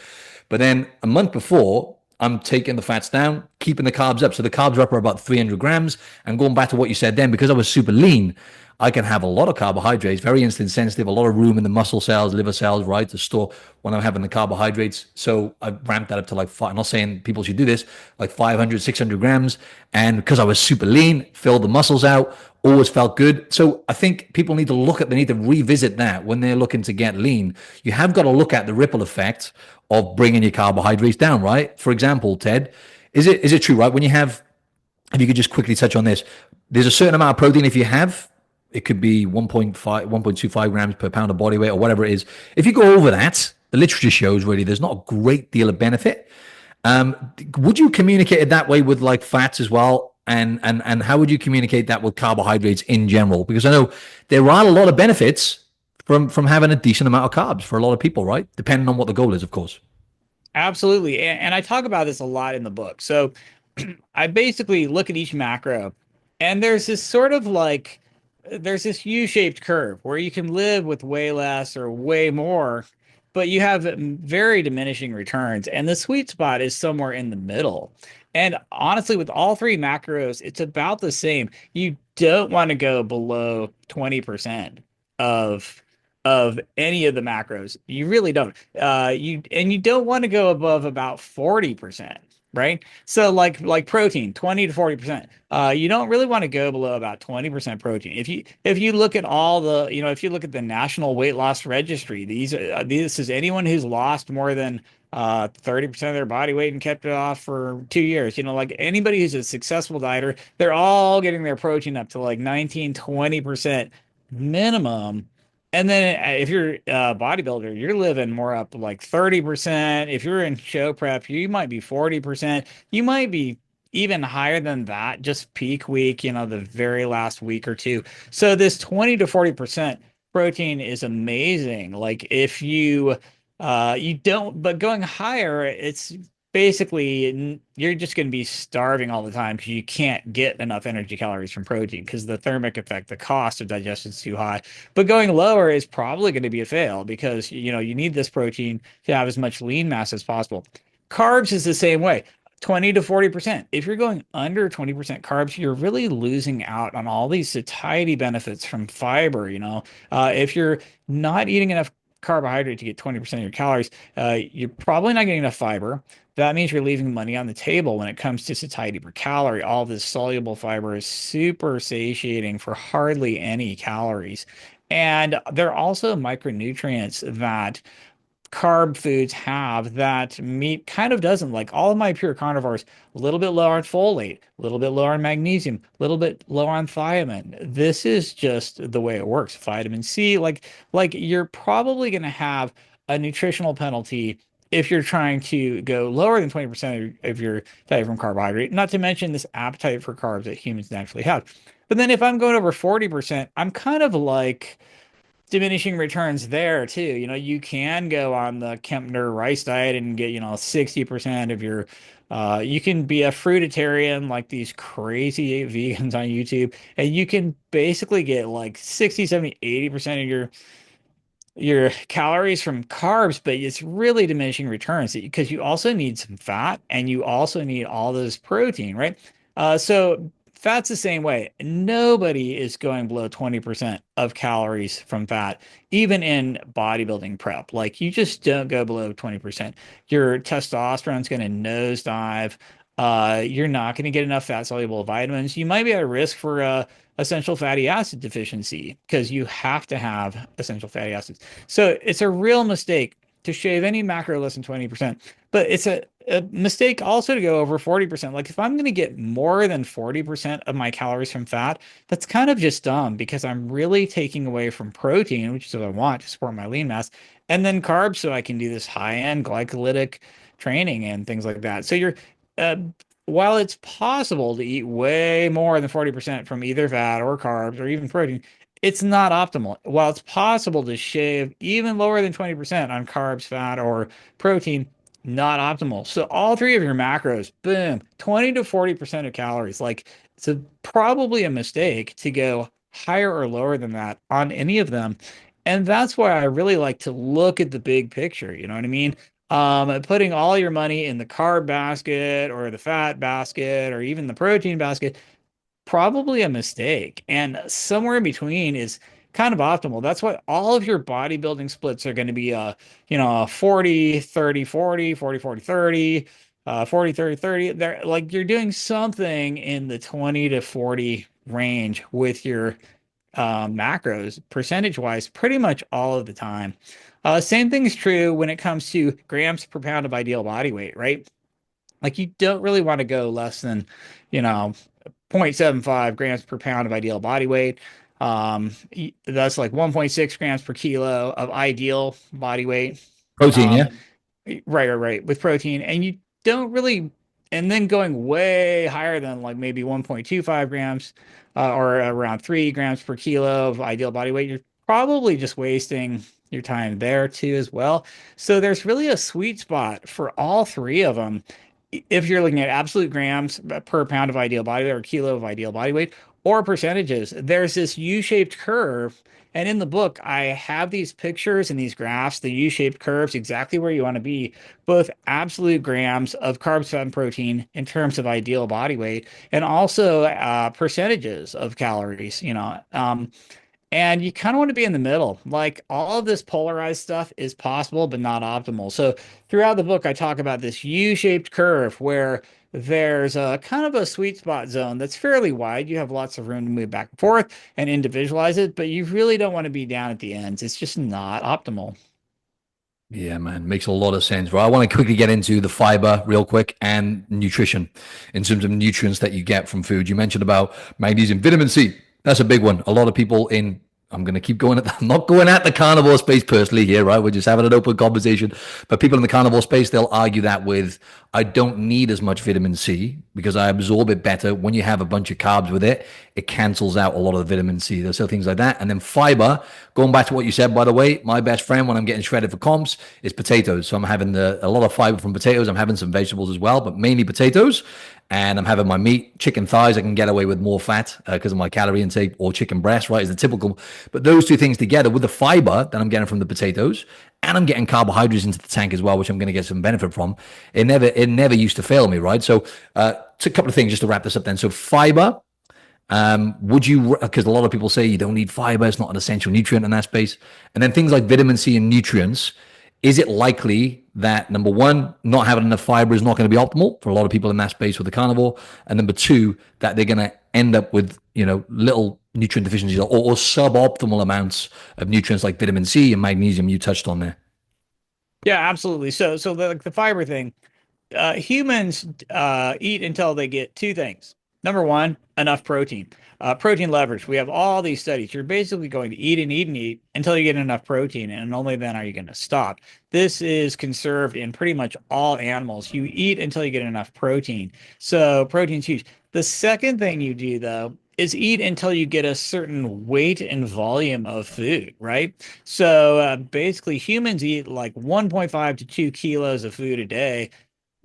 But then a month before, I'm taking the fats down, keeping the carbs up. So the carbs are up are about 300 grams. And going back to what you said then, because I was super lean, I can have a lot of carbohydrates, very insulin sensitive, a lot of room in the muscle cells, liver cells, right, to store when I'm having the carbohydrates. So I ramped that up to like five. I'm not saying people should do this, like 500, 600 grams. And because I was super lean, filled the muscles out, always felt good. So I think people need to they need to revisit that when they're looking to get lean. You have got to look at the ripple effect of bringing your carbohydrates down, right? For example, Ted, is it true, right? When you have, if you could just quickly touch on this, there's a certain amount of protein if you have, it could be 1.5, 1.25 grams per pound of body weight or whatever it is. If you go over that, the literature shows really there's not a great deal of benefit. Would you communicate it that way with like fats as well? And how would you communicate that with carbohydrates in general? Because I know there are a lot of benefits from having a decent amount of carbs for a lot of people, right? Depending on what the goal is, of course. Absolutely. And I talk about this a lot in the book. So I basically look at each macro, and there's this U-shaped curve where you can live with way less or way more, but you have very diminishing returns. And the sweet spot is somewhere in the middle. And honestly, with all three macros, it's about the same. You don't want to go below 20% of any of the macros. You really don't. You don't want to go above about 40%, right? So like protein, 20 to 40%. You don't really want to go below about 20% protein. If you look at all the, if you look at the National Weight Loss Registry, this is anyone who's lost more than 30% of their body weight and kept it off for 2 years. Like anybody who's a successful dieter, they're all getting their protein up to like 19, 20% minimum. And then if you're a bodybuilder, you're living more up like 30%. If you're in show prep, you might be 40%. You might be even higher than that, just peak week, the very last week or two. So this 20 to 40% protein is amazing. Like if you don't, but going higher, it's basically you're just going to be starving all the time because you can't get enough energy calories from protein because the thermic effect, the cost of digestion is too high. But going lower is probably going to be a fail because you need this protein to have as much lean mass as possible. Carbs is the same way. 20 to 40%. If you're going under 20% carbs, you're really losing out on all these satiety benefits from fiber. If you're not eating enough carbohydrate to get 20% of your calories, you're probably not getting enough fiber. That means you're leaving money on the table when it comes to satiety per calorie. All this soluble fiber is super satiating for hardly any calories. And there are also micronutrients that carb foods have that meat kind of doesn't. Like all of my pure carnivores, a little bit lower on folate, a little bit lower on magnesium, a little bit lower on thiamine. This is just the way it works. Vitamin C, like you're probably going to have a nutritional penalty if you're trying to go lower than 20% of your diet from carbohydrate, not to mention this appetite for carbs that humans naturally have. But then if I'm going over 40%, I'm kind of like diminishing returns there too. You can go on the Kempner rice diet and get, 60% of your you can be a fruitarian like these crazy vegans on YouTube, and you can basically get like 60, 70, 80% of your calories from carbs, but it's really diminishing returns because you also need some fat and you also need all this protein, right? So fat's the same way. Nobody is going below 20% of calories from fat, even in bodybuilding prep. Like you just don't go below 20%. Your testosterone's going to nosedive. You're not going to get enough fat soluble vitamins. You might be at a risk for essential fatty acid deficiency because you have to have essential fatty acids. So it's a real mistake to shave any macro less than 20%. But it's a mistake also to go over 40%. Like if I'm going to get more than 40% of my calories from fat, that's kind of just dumb because I'm really taking away from protein, which is what I want to support my lean mass, and then carbs so I can do this high-end glycolytic training and things like that. So you're uh, while it's possible to eat way more than 40% from either fat or carbs or even protein, it's not optimal. While it's possible to shave even lower than 20% on carbs, fat, or protein, not optimal. So all three of your macros, boom, 20 to 40% of calories. Like probably a mistake to go higher or lower than that on any of them. And that's why I really like to look at the big picture. You know what I mean? Putting all your money in the carb basket or the fat basket or even the protein basket, probably a mistake. And somewhere in between is kind of optimal. That's why all of your bodybuilding splits are going to be a 40, 30, 40, 40, 40, 30, 40, 30, 30. They're like you're doing something in the 20 to 40 range with your macros percentage wise pretty much all of the time. Same thing is true when it comes to grams per pound of ideal body weight, right? Like you don't really want to go less than, you know, 0.75 grams per pound of ideal body weight. That's like 1.6 grams per kilo of ideal body weight. Protein, Um, yeah. right, with protein. And you don't really, and then going way higher than like maybe 1.25 grams or around 3 grams per kilo of ideal body weight, you're probably just wasting your time there too as well. So there's really a sweet spot for all three of them. If you're looking at absolute grams per pound of ideal body weight or kilo of ideal body weight or percentages, there's this U-shaped curve. And in the book, I have these pictures and these graphs, the U-shaped curves, exactly where you want to be, both absolute grams of carbs, fat, and protein in terms of ideal body weight, and also percentages of calories, and you kind of want to be in the middle. Like all of this polarized stuff is possible, but not optimal. So throughout the book, I talk about this U-shaped curve where there's a kind of a sweet spot zone that's fairly wide. You have lots of room to move back and forth and individualize it, but you really don't want to be down at the ends. It's just not optimal. Yeah, man, makes a lot of sense. Right, I want to quickly get into the fiber real quick and nutrition in terms of nutrients that you get from food. You mentioned about magnesium, vitamin C. That's a big one. A lot of people in I'm going to keep going at I'm not going at the carnivore space personally here, right? We're just having an open conversation. But people in the carnivore space, they'll argue that with, I don't need as much vitamin C because I absorb it better. When you have a bunch of carbs with it, it cancels out a lot of the vitamin C. There's still things like that. And then fiber, going back to what you said, by the way, my best friend when I'm getting shredded for comps is potatoes. So I'm having a lot of fiber from potatoes. I'm having some vegetables as well, but mainly potatoes. And I'm having my meat, chicken thighs. I can get away with more fat because of my calorie intake, or chicken breast, right? Is the typical. But those two things together with the fiber that I'm getting from the potatoes, and I'm getting carbohydrates into the tank as well, which I'm going to get some benefit from. It never used to fail me, right? So, it's a couple of things just to wrap this up. Then, so fiber. Would you? Because a lot of people say you don't need fiber; it's not an essential nutrient in that space. And then things like vitamin C and nutrients. Is it likely that number one, not having enough fiber is not going to be optimal for a lot of people in that space with the carnivore, and number two, that they're going to end up with little nutrient deficiencies or suboptimal amounts of nutrients like vitamin C and magnesium you touched on there? Yeah, absolutely. So the fiber thing. Humans eat until they get two things. Number one, enough protein. Protein leverage. We have all these studies. You're basically going to eat and eat and eat until you get enough protein, and only then are you going to stop. This is conserved in pretty much all animals. You eat until you get enough protein. So protein's huge. The second thing you do, though, is eat until you get a certain weight and volume of food, right? So basically, humans eat like 1.5 to 2 kilos of food a day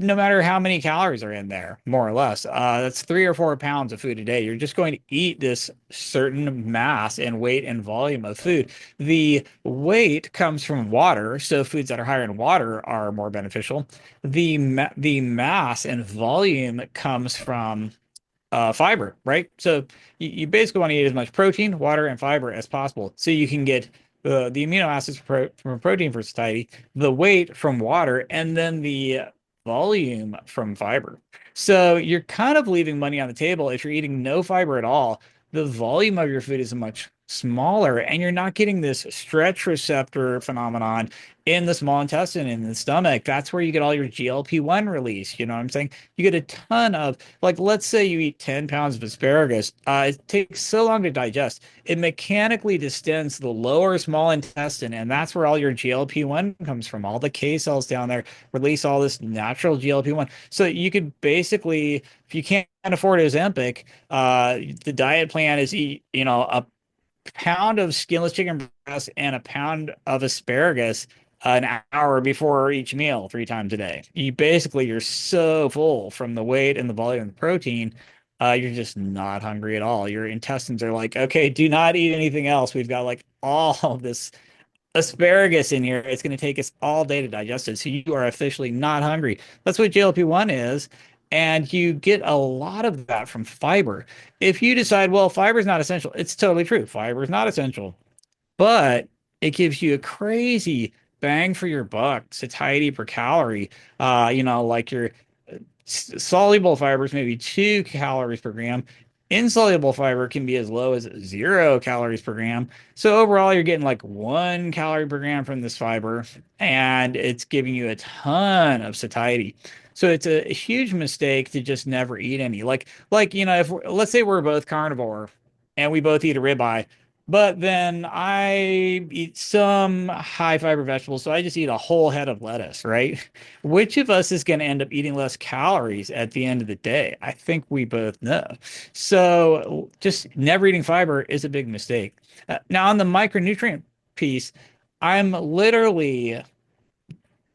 no matter how many calories are in there, more or less. That's 3 or 4 pounds of food a day. You're just going to eat this certain mass and weight and volume of food. The weight comes from water, so foods that are higher in water are more beneficial. The mass and volume comes from fiber, right? So you basically want to eat as much protein, water, and fiber as possible, so you can get the amino acids from a protein for satiety, the weight from water, and then the volume from fiber. So you're kind of leaving money on the table if you're eating no fiber at all. The volume of your food is much smaller, and you're not getting this stretch receptor phenomenon in the small intestine, in the stomach. That's where you get all your GLP-1 release. You know what I'm saying? You get a ton of, like, let's say you eat 10 pounds of asparagus. It takes so long to digest. It mechanically distends the lower small intestine, and that's where all your GLP-1 comes from. All the K cells down there release all this natural GLP-1. So you could basically, if you can't afford Ozempic, the diet plan is eat, a pound of skinless chicken breast and a pound of asparagus an hour before each meal 3 times a day. You're so full from the weight and the volume of the protein, you're just not hungry at all. Your intestines are like, okay, do not eat anything else. We've got like all of this asparagus in here. It's going to take us all day to digest it. So you are officially not hungry. That's what GLP-1 is. And you get a lot of that from fiber. If you decide, well, fiber is not essential, it's totally true. Fiber is not essential, but it gives you a crazy bang for your buck, satiety per calorie. Like your soluble fibers, maybe 2 calories per gram. Insoluble fiber can be as low as 0 calories per gram. So overall, you're getting like 1 calorie per gram from this fiber, and it's giving you a ton of satiety. So it's a huge mistake to just never eat any. If let's say we're both carnivore and we both eat a ribeye, but then I eat some high fiber vegetables, so I just eat a whole head of lettuce, right? Which of us is going to end up eating less calories at the end of the day? I think we both know. So just never eating fiber is a big mistake. Now, on the micronutrient piece, I'm literally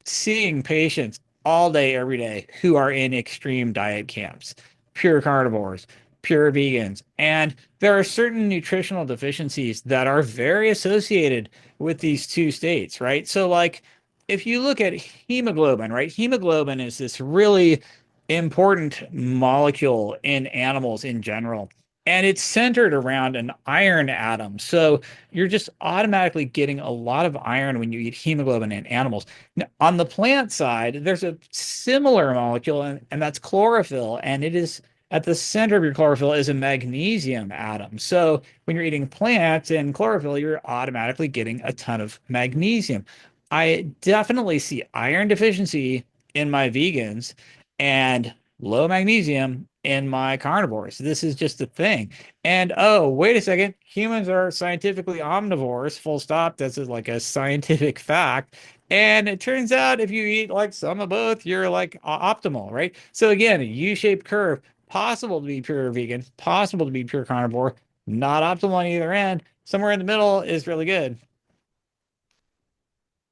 seeing patients all day, every day who are in extreme diet camps, pure carnivores, pure vegans. And there are certain nutritional deficiencies that are very associated with these two states, right? So, like, if you look at hemoglobin, right? Hemoglobin is this really important molecule in animals in general. And it's centered around an iron atom. So you're just automatically getting a lot of iron when you eat hemoglobin in animals. Now, on the plant side, there's a similar molecule, and that's chlorophyll. And it is at the center of your chlorophyll is a magnesium atom. So when you're eating plants and chlorophyll, you're automatically getting a ton of magnesium. I definitely see iron deficiency in my vegans and low magnesium in my carnivores. This is just a thing. And oh, wait a second, humans are scientifically omnivores, full stop. This is like a scientific fact. And it turns out if you eat like some of both, you're like optimal, right? So again, a U-shaped curve, possible to be pure vegan, possible to be pure carnivore, not optimal on either end. Somewhere in the middle is really good.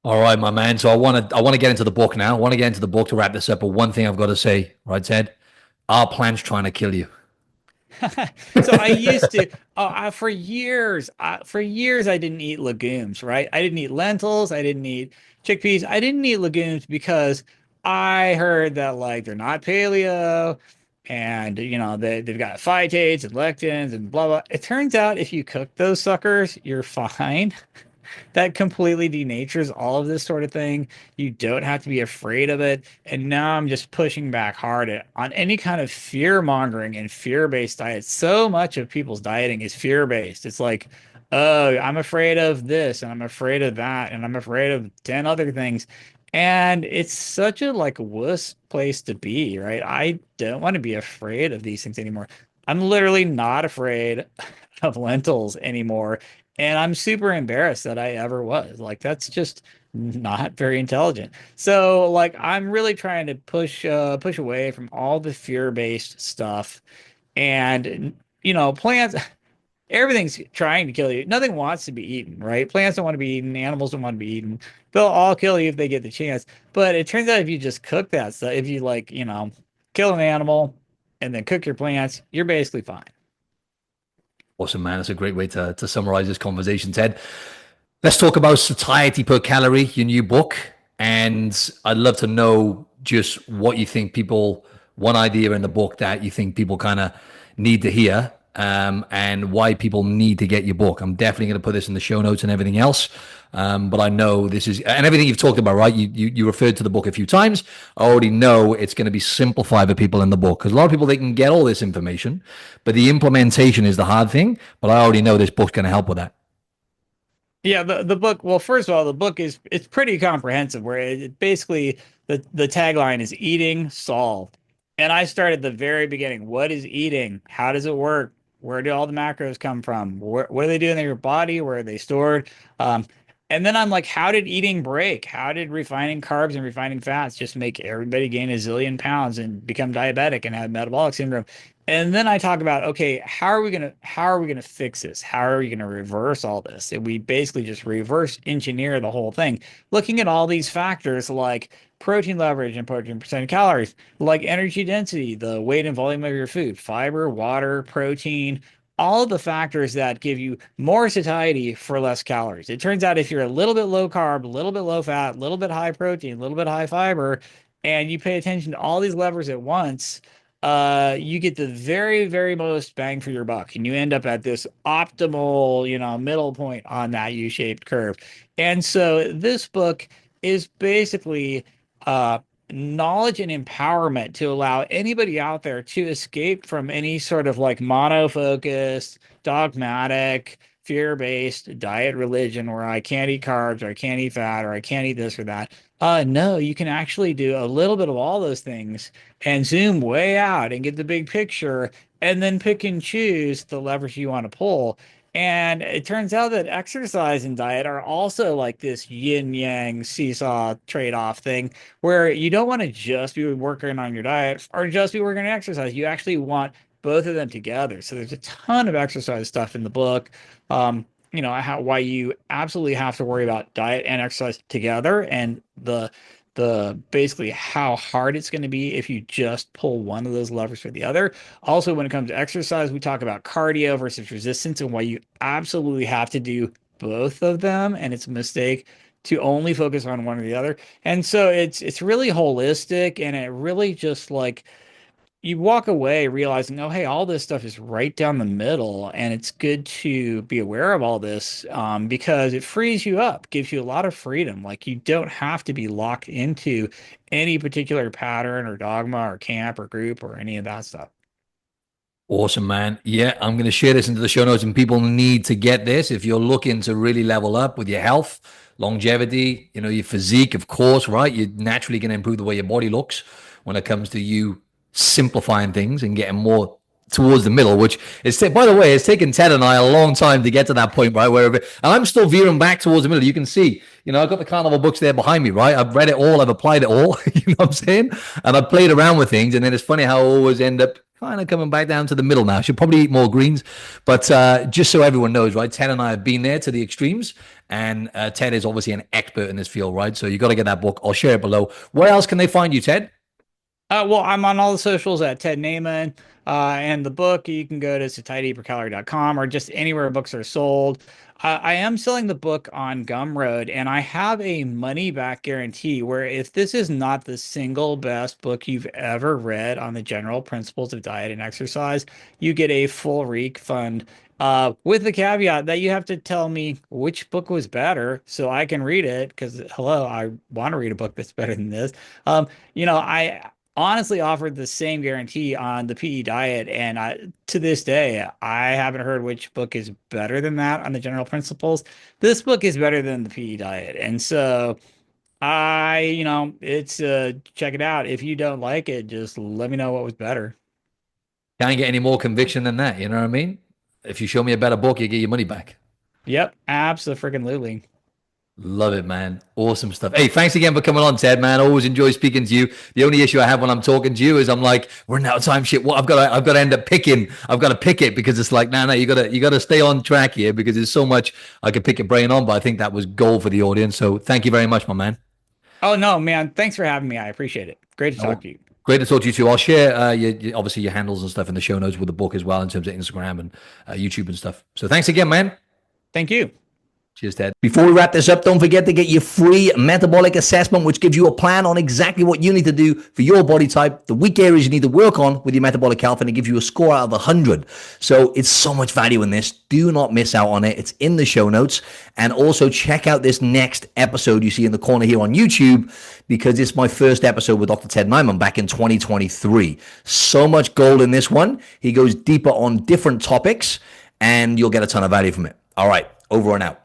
All right, my man. So I want to get into the book now. I want to get into the book to wrap this up. But one thing I've got to say, right, Ted, our plan's trying to kill you. So I used to, for years, I didn't eat legumes, right? I didn't eat lentils. I didn't eat chickpeas. I didn't eat legumes because I heard that like they're not paleo and they've got phytates and lectins and blah blah. It turns out if you cook those suckers, you're fine. That completely denatures all of this sort of thing. You don't have to be afraid of it. And now I'm just pushing back hard on any kind of fear mongering and fear based diet. So much of people's dieting is fear based. It's like, oh, I'm afraid of this and I'm afraid of that and I'm afraid of 10 other things. And it's such a like wuss place to be, right? I don't want to be afraid of these things anymore. I'm literally not afraid of lentils anymore. And I'm super embarrassed that I ever was. Like, that's just not very intelligent. So, like, I'm really trying to push away from all the fear-based stuff. And, plants, everything's trying to kill you. Nothing wants to be eaten, right? Plants don't want to be eaten, animals don't want to be eaten. They'll all kill you if they get the chance. But it turns out if you just cook that stuff, if you like, kill an animal and then cook your plants, you're basically fine. Awesome, man. That's a great way to summarize this conversation, Ted. Let's talk about satiety per calorie, your new book. And I'd love to know just what you think people, one idea in the book that you think people kind of need to hear. and why people need to get your book. I'm definitely going to put this in the show notes and everything else. But I know this is, and everything you've talked about, right? You referred to the book a few times. I already know it's going to be simplified for people in the book because a lot of people, they can get all this information, but the implementation is the hard thing. But I already know this book's going to help with that. Yeah, the book, well, first of all, the book is it's pretty comprehensive where it basically the tagline is eating solved. And I started the very beginning. What is eating? How does it work? Where do all the macros come from? What do they do in your body? Where are they stored? Um, and then I'm like, how did eating break? How did refining carbs and refining fats just make everybody gain a zillion pounds and become diabetic and have metabolic syndrome? And then I talk about, okay, how are we gonna fix this? How are we gonna reverse all this? And we basically just reverse engineer the whole thing, looking at all these factors like protein leverage and protein percent of calories, like energy density, the weight and volume of your food, fiber, water, protein, all of the factors that give you more satiety for less calories. It turns out if you're a little bit low carb, a little bit low fat, a little bit high protein, a little bit high fiber, and you pay attention to all these levers at once, you get the very, very most bang for your buck, and you end up at this optimal, middle point on that U-shaped curve. And so this book is basically uh, knowledge and empowerment to allow anybody out there to escape from any sort of like mono-focused, dogmatic, fear-based diet religion where I can't eat carbs or I can't eat fat or I can't eat this or that. No, you can actually do a little bit of all those things and zoom way out and get the big picture and then pick and choose the levers you want to pull. And it turns out that exercise and diet are also like this yin yang seesaw trade-off thing where you don't want to just be working on your diet or just be working on exercise. You actually want both of them together. So there's a ton of exercise stuff in the book. Why you absolutely have to worry about diet and exercise together and the basically how hard it's going to be if you just pull one of those levers for the other. Also, when it comes to exercise, we talk about cardio versus resistance and why you absolutely have to do both of them, and it's a mistake to only focus on one or the other. And so it's really holistic, and it really just like you walk away realizing, oh, hey, all this stuff is right down the middle, and it's good to be aware of all this because it frees you up, gives you a lot of freedom. Like you don't have to be locked into any particular pattern or dogma or camp or group or any of that stuff. Awesome, man. Yeah, I'm going to share this into the show notes, and people need to get this if you're looking to really level up with your health, longevity, your physique, of course, right? You're naturally going to improve the way your body looks when it comes to you simplifying things and getting more towards the middle, which is, by the way, it's taken Ted and I a long time to get to that point, right? And I'm still veering back towards the middle. You can see, I've got the carnival books there behind me, right? I've read it all, I've applied it all, you know what I'm saying? And I've played around with things. And then it's funny how I always end up kind of coming back down to the middle now. Should probably eat more greens. But just so everyone knows, right? Ted and I have been there to the extremes. And Ted is obviously an expert in this field, right? So you got to get that book. I'll share it below. Where else can they find you, Ted? Well, I'm on all the socials at Ted Naiman. And the book, you can go to satietypercalorie.com or just anywhere books are sold. I am selling the book on Gumroad, and I have a money back guarantee where if this is not the single best book you've ever read on the general principles of diet and exercise, you get a full refund. With the caveat that you have to tell me which book was better so I can read it because hello, I want to read a book that's better than this. I honestly offered the same guarantee on the PE diet, and to this day, I haven't heard which book is better than that on the general principles. This book is better than the PE diet, and so it's check it out. If you don't like it, just let me know what was better. Can't get any more conviction than that. You know what I mean? If you show me a better book, you get your money back. Yep, absolutely. Love it, man. Awesome stuff. Hey, thanks again for coming on, Ted, man. I always enjoy speaking to you. The only issue I have when I'm talking to you is I'm like, we're out of time. Shit. What I've got to end up picking. I've got to pick it because it's like, no, you gotta stay on track here because there's so much I could pick your brain on. But I think that was gold for the audience. So thank you very much, my man. Oh no, man, thanks for having me. I appreciate it. Great to talk No, to you. great to talk to you too. I'll share obviously your handles and stuff in the show notes with the book as well in terms of Instagram and YouTube and stuff. So thanks again, man. Thank you. Cheers, Ted. Before we wrap this up, don't forget to get your free metabolic assessment, which gives you a plan on exactly what you need to do for your body type, the weak areas you need to work on with your metabolic health, and it gives you a score out of 100. So it's so much value in this. Do not miss out on it. It's in the show notes. And also check out this next episode you see in the corner here on YouTube, because it's my first episode with Dr. Ted Naiman back in 2023. So much gold in this one. He goes deeper on different topics, and you'll get a ton of value from it. All right, over and out.